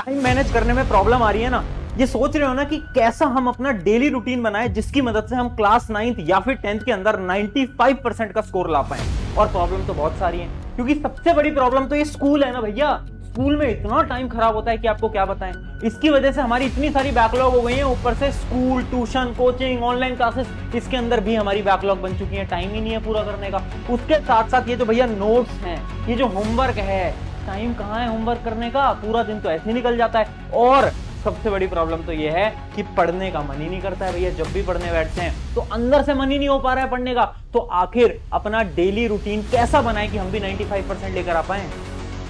Time manage करने में problem आ रही है ना, ये सोच रहे हो ना कि कैसा हम अपना डेली रूटीन बनाए जिसकी मदद से हम क्लास 9th या फिर 10th के अंदर 95% का स्कोर ला पाए। और प्रॉब्लम तो बहुत सारी है, क्योंकि सबसे बड़ी प्रॉब्लम तो ये स्कूल है ना भैया। स्कूल में इतना टाइम खराब होता है कि आपको क्या बताएं। इसकी वजह से हमारी इतनी सारी बैकलॉग हो गई है, ऊपर से school, tuition, coaching, online classes, इसके अंदर भी हमारी बैकलॉग बन चुकी है। टाइम ही नहीं है पूरा करने का। उसके साथ साथ ये जो भैया नोट्स हैं, ये जो होमवर्क है, टाइम कहाँ है होमवर्क करने का? पूरा दिन तो ऐसे ही निकल जाता है। और सबसे बड़ी प्रॉब्लम तो ये है कि पढ़ने का मन ही नहीं करता है भैया। जब भी पढ़ने बैठते हैं तो अंदर से मन ही नहीं हो पा रहा है पढ़ने का। तो आखिर अपना डेली रूटीन कैसा बनाए कि हम भी 95% लेकर आ पाए?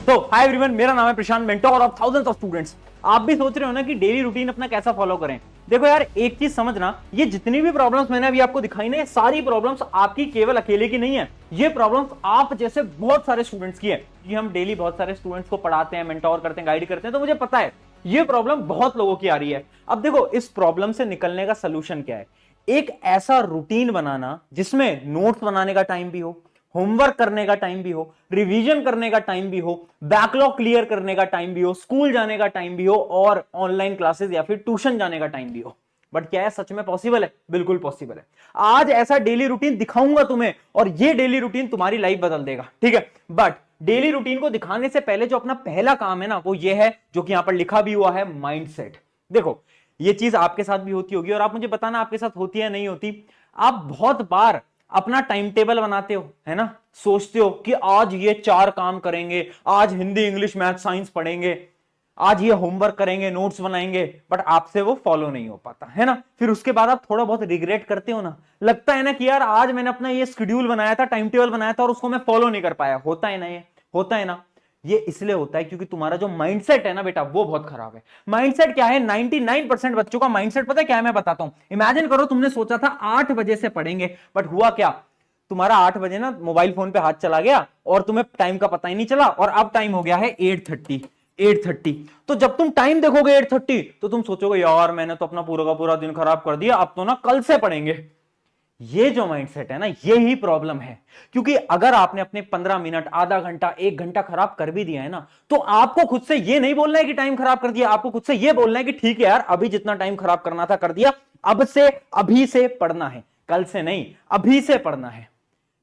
तो हाय एवरीवन, मेरा नाम है Prashant, mentor of thousands of students. आप भी सोच रहे हो ना कि डेली रूटीन अपना कैसा फॉलो करें। देखो यार, एक चीज समझना, ये जितनी भी प्रॉब्लम्स मैंने अभी आपको दिखाई ना, ये सारी प्रॉब्लम्स आपकी केवल अकेले की नहीं है। ये प्रॉब्लम्स आप जैसे बहुत सारे स्टूडेंट्स की है, कि हम डेली बहुत सारे स्टूडेंट्स को पढ़ाते हैं, मेंटोर करते हैं, गाइड करते हैं, तो मुझे पता है ये प्रॉब्लम बहुत लोगों की आ रही है। अब देखो, इस प्रॉब्लम से निकलने का सोल्यूशन क्या है? एक ऐसा रूटीन बनाना जिसमें नोट्स बनाने का टाइम भी हो, होमवर्क करने का टाइम भी हो, रिवीजन करने का टाइम भी हो, बैकलॉग क्लियर करने का टाइम भी हो, स्कूल जाने का टाइम भी हो, और ऑनलाइन क्लासेस या फिर ट्यूशन जाने का टाइम भी हो। बट क्या है, सच में पॉसिबल है? बिल्कुल पॉसिबल है। आज ऐसा डेली रूटीन दिखाऊंगा तुम्हें, और ये डेली रूटीन तुम्हारी लाइफ बदल देगा, ठीक है? बट डेली रूटीन को दिखाने से पहले जो अपना पहला काम है ना, वो ये है, जो कि यहां पर लिखा भी हुआ है, माइंडसेट। देखो, ये चीज आपके साथ भी होती होगी, और आप मुझे बताना आपके साथ होती है नहीं होती। आप बहुत बार अपना टाइम टेबल बनाते हो, है ना? सोचते हो कि आज ये 4 काम करेंगे, आज हिंदी, इंग्लिश, मैथ, साइंस पढ़ेंगे, आज ये होमवर्क करेंगे, नोट्स बनाएंगे, बट आपसे वो फॉलो नहीं हो पाता, है ना? फिर उसके बाद आप थोड़ा बहुत रिग्रेट करते हो ना, लगता है ना कि यार आज मैंने अपना ये शेड्यूल बनाया था, टाइम टेबल बनाया था, और उसको मैं फॉलो नहीं कर पाया। होता है ना, ये होता है ना। ये इसलिए होता है क्योंकि तुम्हारा जो माइंडसेट है ना बेटा, वो बहुत खराब है। माइंडसेट क्या है? 99% बच्चों का माइंडसेट पता है क्या है? मैं बताता हूं। इमेजिन करो, तुमने सोचा था 8 बजे से पढ़ेंगे, बट हुआ क्या? तुम्हारा 8 बजे ना मोबाइल फोन पे हाथ चला गया, और तुम्हें टाइम का पता ही नहीं चला, और अब टाइम हो गया है 8:30। तो जब तुम टाइम देखोगे 8:30, तो तुम सोचोगे यार मैंने तो अपना पूरा का पूरा दिन खराब कर दिया, अब तो ना कल से पढ़ेंगे। ये जो माइंडसेट है ना, ये ही प्रॉब्लम है। क्योंकि अगर आपने अपने 15 मिनट, आधा घंटा, 1 घंटा खराब कर भी दिया है ना, तो आपको खुद से ये नहीं बोलना है कि टाइम खराब कर दिया। आपको खुद से ये बोलना है कि ठीक है यार, अभी जितना टाइम खराब करना था कर दिया, अब से, अभी से पढ़ना है, कल से नहीं, अभी से पढ़ना है।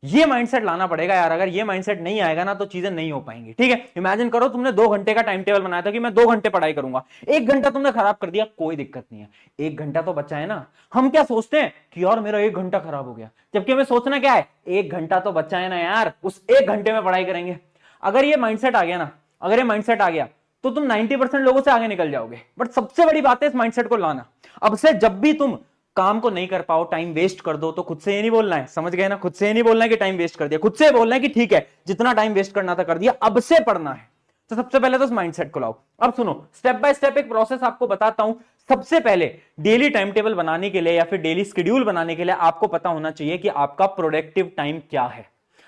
ये माइंडसेट लाना पड़ेगा यार। अगर ये माइंडसेट नहीं आएगा ना, तो चीजें नहीं हो पाएंगी, ठीक है? इमेजिन करो, तुमने 2 घंटे का टाइम टेबल बनाया था कि मैं 2 घंटे पढ़ाई करूंगा, 1 घंटा तुमने खराब कर दिया, कोई दिक्कत नहीं है, 1 घंटा तो बचा है ना। हम क्या सोचते हैं कि यार मेरा 1 घंटा खराब हो गया, जबकि हमें सोचना क्या है, 1 घंटा तो बचा है ना यार, उस 1 घंटे में पढ़ाई करेंगे। अगर ये माइंडसेट आ गया ना, अगर ये माइंडसेट आ गया, तो तुम 90% लोगों से आगे निकल जाओगे। बट सबसे बड़ी बात है इस माइंडसेट को लाना। अब से जब भी तुम काम को नहीं कर पाओ, टाइम वेस्ट कर दो, तो खुद से ये नहीं बोलना है, समझ गए ना? खुद से ये नहीं बोलना है कि टाइम वेस्ट कर दिया, खुद से बोलना है कि ठीक है, जितना टाइम वेस्ट करना था कर दिया, अब से पढ़ना है। तो सबसे पहले तो इस माइंडसेट को लाओ। अब सुनो, स्टेप बाय स्टेप एक प्रोसेस आपको बताता हूं। सबसे पहले डेली टाइम टेबल बनाने के लिए या फिर डेली शेड्यूल बनाने के लिए आपको पता होना चाहिए कि आपका प्रोडक्टिव टाइम क्या है।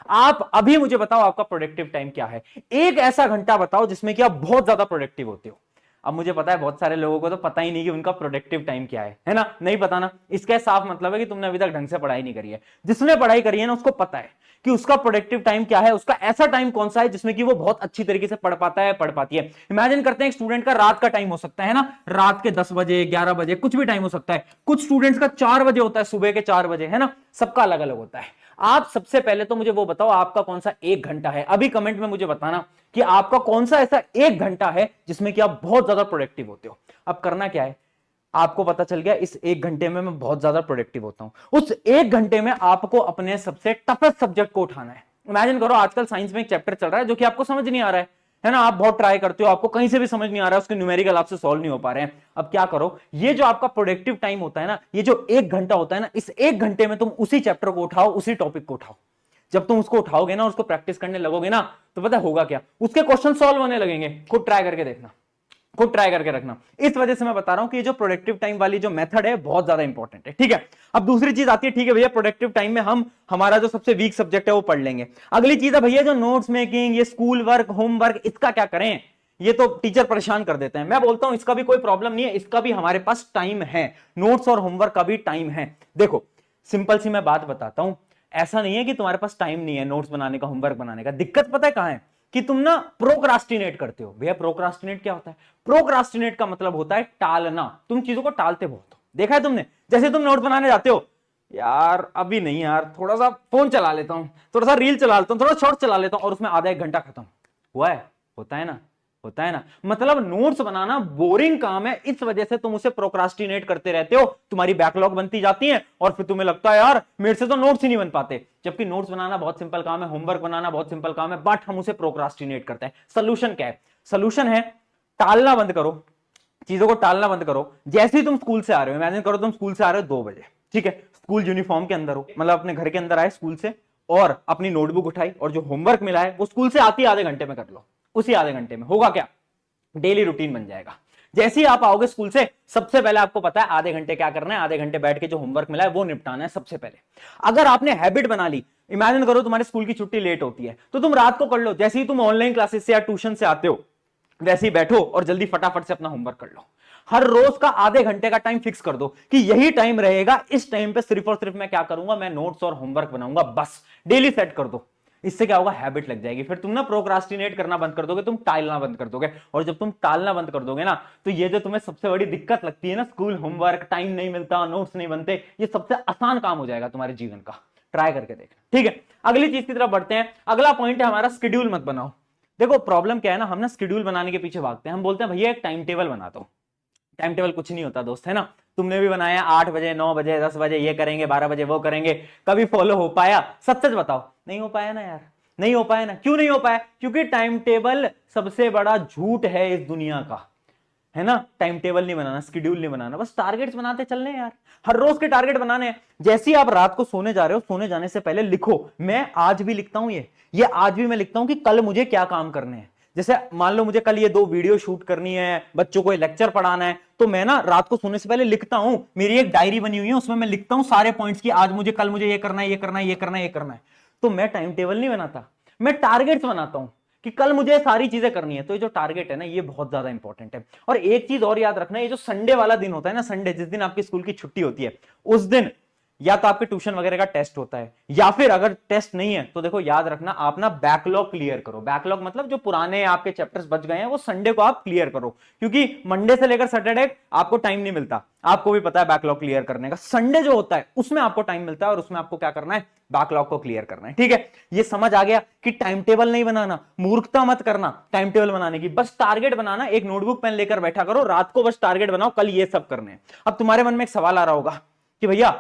आप अभी मुझे बताओ, आपका प्रोडक्टिव टाइम क्या है? एक ऐसा घंटा बताओ जिसमें कि आप बहुत ज्यादा प्रोडक्टिव होते हो। अब मुझे पता है बहुत सारे लोगों को तो पता ही नहीं कि उनका प्रोडक्टिव टाइम क्या है ना? नहीं पता ना, इसका साफ मतलब है कि तुमने अभी तक ढंग से पढ़ाई नहीं करी है। जिसने पढ़ाई करी है ना, उसको पता है कि उसका प्रोडक्टिव टाइम क्या है, उसका ऐसा टाइम कौन सा है जिसमें कि वो बहुत अच्छी तरीके से पढ़ पाता है, पढ़ पाती है। इमेजिन करते हैं एक स्टूडेंट का रात का टाइम हो सकता है ना, रात के 10 बजे, 11 बजे, कुछ भी टाइम हो सकता है। कुछ स्टूडेंट्स का 4 बजे होता है, सुबह के 4 बजे, है ना? सबका अलग अलग होता है। आप सबसे पहले तो मुझे वो बताओ, आपका कौन सा 1 घंटा है? अभी कमेंट में मुझे बताना कि आपका कौन सा ऐसा 1 घंटा है जिसमें कि आप बहुत ज्यादा प्रोडक्टिव होते हो। अब करना क्या है, आपको पता चल गया इस 1 घंटे में मैं बहुत ज्यादा प्रोडक्टिव होता हूं। उस 1 घंटे में आपको अपने सबसे टफेस्ट सब्जेक्ट को उठाना है। इमेजिन करो, आजकल साइंस में एक चैप्टर चल रहा है जो कि आपको समझ नहीं आ रहा है ना? आप बहुत ट्राई करते हो, आपको कहीं से भी समझ नहीं आ रहा है, उसके न्यूमेरिकल आपसे सॉल्व नहीं हो पा रहे हैं। अब क्या करो, ये जो आपका प्रोडक्टिव टाइम होता है ना, ये जो 1 घंटा होता है ना, इस 1 घंटे में तुम उसी चैप्टर को उठाओ, उसी टॉपिक को उठाओ। जब तुम उसको उठाओगे ना, उसको प्रैक्टिस करने लगोगे ना, तो पता होगा क्या, उसके क्वेश्चन सॉल्व होने लगेंगे। खुद ट्राई करके देखना, खुद ट्राई करके रखना। इस वजह से मैं बता रहा हूं कि ये जो प्रोडक्टिव टाइम वाली जो मेथड है बहुत ज्यादा इंपॉर्टेंट है, ठीक है? अब दूसरी चीज आती है, ठीक है भैया, प्रोडक्टिव टाइम में हम हमारा जो सबसे वीक सब्जेक्ट है वो पढ़ लेंगे। अगली चीज है भैया जो नोट्स मेकिंग, ये स्कूल वर्क, होमवर्क, इसका क्या करें? ये तो टीचर परेशान कर देते हैं। मैं बोलता हूं इसका भी कोई प्रॉब्लम नहीं है, इसका भी हमारे पास टाइम है। नोट्स और होमवर्क का भी टाइम है। देखो, सिंपल सी मैं बात बताता हूं, ऐसा नहीं है कि तुम्हारे पास टाइम नहीं है नोट्स बनाने का, होमवर्क बनाने का। दिक्कत पता है कहां है? कि तुम ना प्रोक्रास्टिनेट करते हो। भैया प्रोक्रास्टिनेट क्या होता है? प्रोक्रास्टिनेट का मतलब होता है टालना। तुम चीजों को टालते बहुत हो। देखा है तुमने? जैसे तुम नोट बनाने जाते हो, यार अभी नहीं यार, थोड़ा सा फोन चला लेता हूं, थोड़ा सा रील चला लेता हूं, थोड़ा शॉर्ट चला लेता हूं, और उसमें आधा एक घंटा खत्म हुआ है। होता है ना? होता है ना? मतलब नोट्स बनाना बोरिंग काम है, इस वजह से तुम उसे प्रोक्रास्टिनेट करते रहते हो, तुम्हारी बैकलॉग बनती जाती है, और फिर तुम्हें लगता है यार मेरे से तो नोट्स ही नहीं बन पाते। जबकि नोट्स बनाना बहुत सिंपल काम है, होमवर्क बनाना बहुत सिंपल काम है, बट हम उसे प्रोक्रास्टिनेट करते हैं। सोल्यूशन क्या है? सोल्यूशन है टालना बंद करो, चीजों को टालना बंद करो। जैसे ही तुम स्कूल से आ रहे हो, इमेजिन करो तुम स्कूल से आ रहे हो 2 बजे, ठीक है, स्कूल यूनिफॉर्म के अंदर हो, मतलब अपने घर के अंदर आए स्कूल से, और अपनी नोटबुक उठाई, और जो होमवर्क मिला है वो स्कूल से आते ही आधे घंटे में कर लो। उसी आधे घंटे में होगा क्या? डेली रूटीन बन जाएगा। जैसे ही आप आओगे स्कूल से, सबसे पहले आपको पता है आधे घंटे क्या करना है, आधे घंटे बैठ के जो होमवर्क मिला है वो निपटाना है सबसे पहले। अगर आपने हैबिट बना ली, इमेजिन करो तुम्हारे स्कूल की छुट्टी लेट होती है, तो तुम रात को कर लो। जैसे ही तुम ऑनलाइन क्लासेस से या ट्यूशन से आते हो, वैसे ही बैठो और जल्दी फटाफट से अपना होमवर्क कर लो। हर रोज का आधे घंटे का टाइम फिक्स कर दो कि यही टाइम रहेगा, इस टाइम पे सिर्फ और सिर्फ मैं क्या करूंगा, मैं नोट्स और होमवर्क बनाऊंगा, बस। डेली सेट कर दो। इससे क्या होगा? हैबिट लग जाएगी। फिर तुम ना प्रोक्रास्टिनेट करना बंद कर दोगे, तुम टालना बंद कर दोगे। और जब तुम टालना बंद कर दोगे ना, तो ये जो तुम्हें सबसे बड़ी दिक्कत लगती है ना, स्कूल होमवर्क, टाइम नहीं मिलता, नोट्स नहीं बनते, ये सबसे आसान काम हो जाएगा तुम्हारे जीवन का। ट्राई करके देख, ठीक है? अगली चीज की तरफ बढ़ते हैं। अगला पॉइंट है हमारा, शेड्यूल मत बनाओ। देखो प्रॉब्लम क्या है ना, हम ना शेड्यूल बनाने के पीछे भागते हैं। हम बोलते हैं भैया एक टाइम टेबल बना दो। टाइम टेबल कुछ नहीं होता दोस्त, है ना? तुमने भी बनाया 8 बजे, 9 बजे, 10 बजे ये करेंगे, 12 बजे वो करेंगे, कभी फॉलो हो पाया? सच सच बताओ, नहीं हो पाया ना यार, नहीं हो पाया ना। क्यों नहीं हो पाया? क्योंकि टाइम टेबल सबसे बड़ा झूठ है इस दुनिया का, है ना? टाइम टेबल नहीं बनाना, शेड्यूल नहीं बनाना, बस टारगेट्स बनाते चलने यार। हर रोज के टारगेट बनाने हैं। जैसे ही आप रात को सोने जा रहे हो, सोने जाने से पहले लिखो, मैं आज भी लिखता हूं ये आज भी मैं लिखता हूं कि कल मुझे क्या काम करने हैं। जैसे मान लो मुझे कल ये 2 वीडियो शूट करनी है, बच्चों को लेक्चर पढ़ाना है, तो मैं ना रात को सोने से पहले लिखता हूं। मेरी एक डायरी बनी हुई है, उसमें मैं लिखता हूं सारे पॉइंट्स की, आज मुझे, कल मुझे ये करना है, ये करना है, ये करना है, ये करना है। तो मैं टाइम टेबल नहीं बनाता, मैं टारगेट्स बनाता हूं कि कल मुझे सारी चीजें करनी है। तो ये जो टारगेट है ना, ये बहुत ज्यादा इंपॉर्टेंट है। और एक चीज और याद रखना, ये जो संडे वाला दिन होता है ना, संडे जिस दिन आपकी स्कूल की छुट्टी होती है, उस दिन या तो आपके ट्यूशन वगैरह का टेस्ट होता है, या फिर अगर टेस्ट नहीं है तो देखो याद रखना, आप ना बैकलॉग क्लियर करो। बैकलॉग मतलब जो पुराने आपके चैप्टर्स बच गए हैं वो संडे को आप क्लियर करो, क्योंकि मंडे से लेकर सैटरडे आपको टाइम नहीं मिलता। आपको भी पता है बैकलॉग क्लियर करने का। संडे जो होता है उसमें आपको टाइम मिलता है, और उसमें आपको क्या करना है? बैकलॉग को क्लियर करना है, ठीक है? ये समझ आ गया कि टाइम टेबल नहीं बनाना, मूर्खता मत करना टाइम टेबल बनाने की, बस टारगेट बनाना। एक नोटबुक पेन लेकर बैठा करो, रात को बस टारगेट बनाओ, कल ये सब करने हैं। अब तुम्हारे मन में एक सवाल आ रहा होगा कि भैया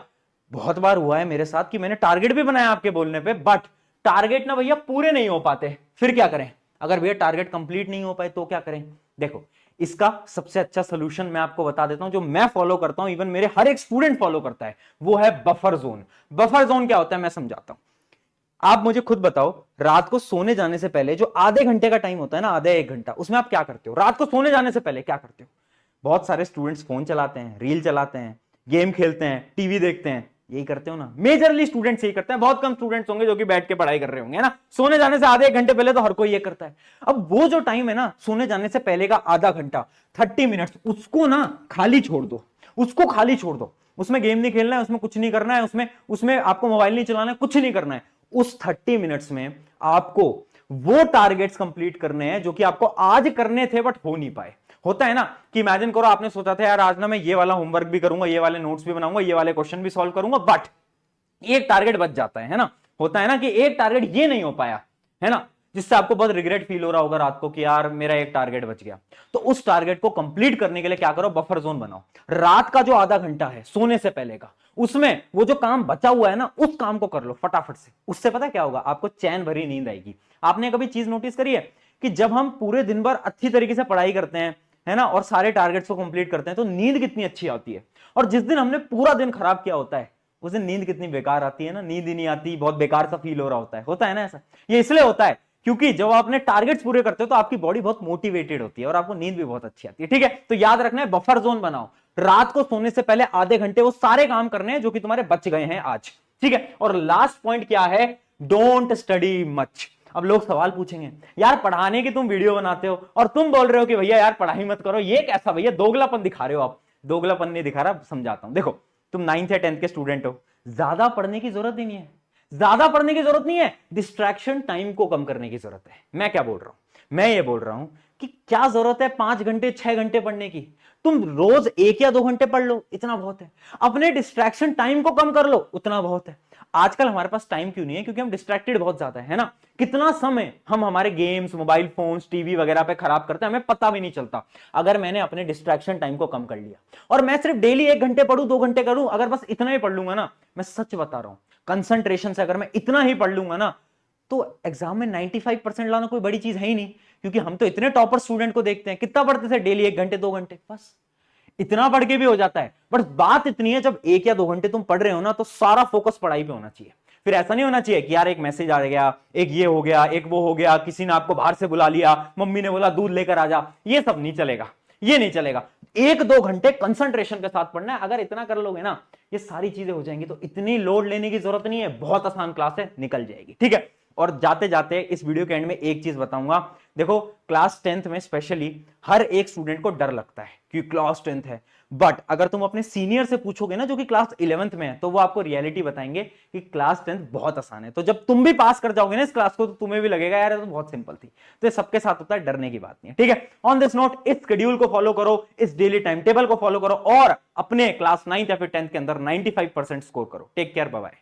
बहुत बार हुआ है मेरे साथ कि मैंने टारगेट भी बनाया आपके बोलने पे, बट टारगेट ना भैया पूरे नहीं हो पाते, फिर क्या करें? अगर भैया टारगेट कंप्लीट नहीं हो पाए तो क्या करें? देखो इसका सबसे अच्छा सोल्यूशन मैं आपको बता देता हूं, जो मैं फॉलो करता हूं, इवन मेरे हर एक स्टूडेंट फॉलो करता है, वो है बफर जोन। बफर जोन क्या होता है मैं समझाता हूं। आप मुझे खुद बताओ, रात को सोने जाने से पहले जो आधे घंटे का टाइम होता है ना, आधे 1 घंटा, उसमें आप क्या करते हो? रात को सोने जाने से पहले क्या करते हो? बहुत सारे स्टूडेंट्स फोन चलाते हैं, रील चलाते हैं, गेम खेलते हैं, टीवी देखते हैं। यही करते हो ना? मेजरली स्टूडेंट्स यही करते हैं। बहुत कम स्टूडेंट्स होंगे जो कि बैठ के पढ़ाई कर रहे होंगे, है ना? सोने जाने से आधे 1 घंटे पहले तो हर कोई ये करता है। अब वो जो टाइम है ना, सोने जाने से पहले का आधा घंटा, 30 मिनट्स, उसको ना खाली छोड़ दो, उसको खाली छोड़ दो। उसमें गेम नहीं खेलना है, उसमें कुछ नहीं करना है, उसमें उसमें आपको मोबाइल नहीं चलाना है, कुछ नहीं करना है। उस 30 मिनट्स में आपको वो टारगेट्स कंप्लीट करने हैं जो कि आपको आज करने थे बट हो नहीं पाए। होता है ना कि इमेजिन करो आपने सोचा था यार आज ना मैं ये वाला होमवर्क भी करूंगा, ये वाले नोट्स भी बनाऊंगा, ये वाले क्वेश्चन भी सॉल्व करूंगा, बट एक टारगेट बच जाता है ना? होता है ना कि एक टारगेट ये नहीं हो पाया, है ना? जिससे आपको बहुत रिग्रेट फील हो रहा होगा रात को कि यार मेरा एक टारगेट बच गया। तो उस टारगेट को कंप्लीट करने के लिए क्या करो? बफर जोन बनाओ। रात का जो आधा घंटा है सोने से पहले का, उसमें वो जो काम बचा हुआ है ना, उस काम को कर लो फटाफट से। उससे पता क्या होगा? आपको चैन भरी नींद आएगी। आपने कभी चीज नोटिस करी है कि जब हम पूरे दिन भर अच्छी तरीके से पढ़ाई करते हैं, है ना, और सारे टारगेट्स को कंप्लीट करते हैं, तो नींद कितनी अच्छी आती है। और जिस दिन हमने पूरा दिन खराब किया होता है, उस दिन नींद कितनी बेकार आती है ना? नींद ही नहीं आती, बहुत बेकार सा फील हो रहा होता है ना ऐसा? ये इसलिए होता है क्योंकि जब आपने टारगेट्स पूरे करते हो तो आपकी बॉडी बहुत मोटिवेटेड होती है और आपको नींद भी बहुत अच्छी आती है, ठीक है? तो याद रखना है, बफर जोन बनाओ। रात को सोने से पहले आधे घंटे वो सारे काम करने हैं जो कि तुम्हारे बच गए हैं आज, ठीक है? और लास्ट पॉइंट क्या है? Don't study much. अब लोग सवाल पूछेंगे, यार पढ़ाने की तुम वीडियो बनाते हो और तुम बोल रहे हो कि भैया यार पढ़ाई मत करो, ये कैसा भैया दोगलापन दिखा रहे हो आप? दोगलापन नहीं दिखा रहा, समझाता हूं। देखो तुम 9th या 10th के स्टूडेंट हो, ज्यादा पढ़ने की जरूरत ही नहीं है। ज्यादा पढ़ने की जरूरत नहीं है, डिस्ट्रैक्शन टाइम को कम करने की जरूरत है। मैं क्या बोल रहा हूं, मैं ये बोल रहा हूं कि क्या जरूरत है 5 घंटे 6 घंटे पढ़ने की, तुम रोज 1 या 2 घंटे पढ़ लो, इतना बहुत है। अपने डिस्ट्रैक्शन टाइम को कम कर लो, उतना बहुत है। आजकल हमारे पास टाइम क्यों नहीं है, क्योंकि हम डिस्ट्रैक्टेड बहुत ज्यादा है ना। कितना समय हम हमारे गेम्स, मोबाइल फोन्स, टीवी वगैरह पे खराब करते हैं, हमें पता भी नहीं चलता। अगर मैंने अपने डिस्ट्रैक्शन टाइम को कम कर लिया और मैं सिर्फ डेली 1 घंटे पढ़ूं, 2 घंटे करूं, अगर बस इतना ही पढ़ लूंगा ना, मैं सच बता रहा हूं, कंसंट्रेशन से अगर मैं इतना ही पढ़ लूंगा ना, तो एग्जाम में 95% लाना कोई बड़ी चीज है ही नहीं। क्योंकि हम तो इतने टॉपर स्टूडेंट को देखते हैं, कितना पढ़ते थे डेली, 1 घंटे 2 घंटे, बस इतना पढ़ के भी हो जाता है। बट बात इतनी है, जब 1 या 2 घंटे तुम पढ़ रहे हो ना, तो सारा फोकस पढ़ाई पे होना चाहिए। फिर ऐसा नहीं होना चाहिए कि यार एक मैसेज आ गया, एक ये हो गया, एक वो हो गया, किसी ने आपको बाहर से बुला लिया, मम्मी ने बोला दूध लेकर आ जा, ये सब नहीं चलेगा, ये नहीं चलेगा। 1-2 घंटे कंसंट्रेशन के साथ पढ़ना है। अगर इतना कर लोगे ना, ये सारी चीजें हो जाएंगी, तो इतनी लोड लेने की जरूरत नहीं है, बहुत आसान क्लास है, निकल जाएगी, ठीक है। और जाते जाते इस वीडियो के एंड में एक चीज बताऊंगा। देखो, क्लास 10th में स्पेशली हर एक स्टूडेंट को डर लगता है कि क्लास 10th है, बट अगर तुम अपने सीनियर से पूछोगे ना, जो कि क्लास 11th में है, तो वो आपको रियलिटी बताएंगे कि क्लास 10th बहुत आसान है। तो जब तुम भी पास कर जाओगे ना इस क्लास को, तो तुम्हें भी लगेगा यार ये तो बहुत सिंपल थी। तो ये सबके साथ होता है, डरने की बात नहीं है, ठीक है। ऑन दिस नोट, इस शेड्यूल को फॉलो करो, इस डेली टाइम टेबल को फॉलो करो, और अपने क्लास 9th या फिर 10th के अंदर 95% स्कोर करो। Take care, bye bye.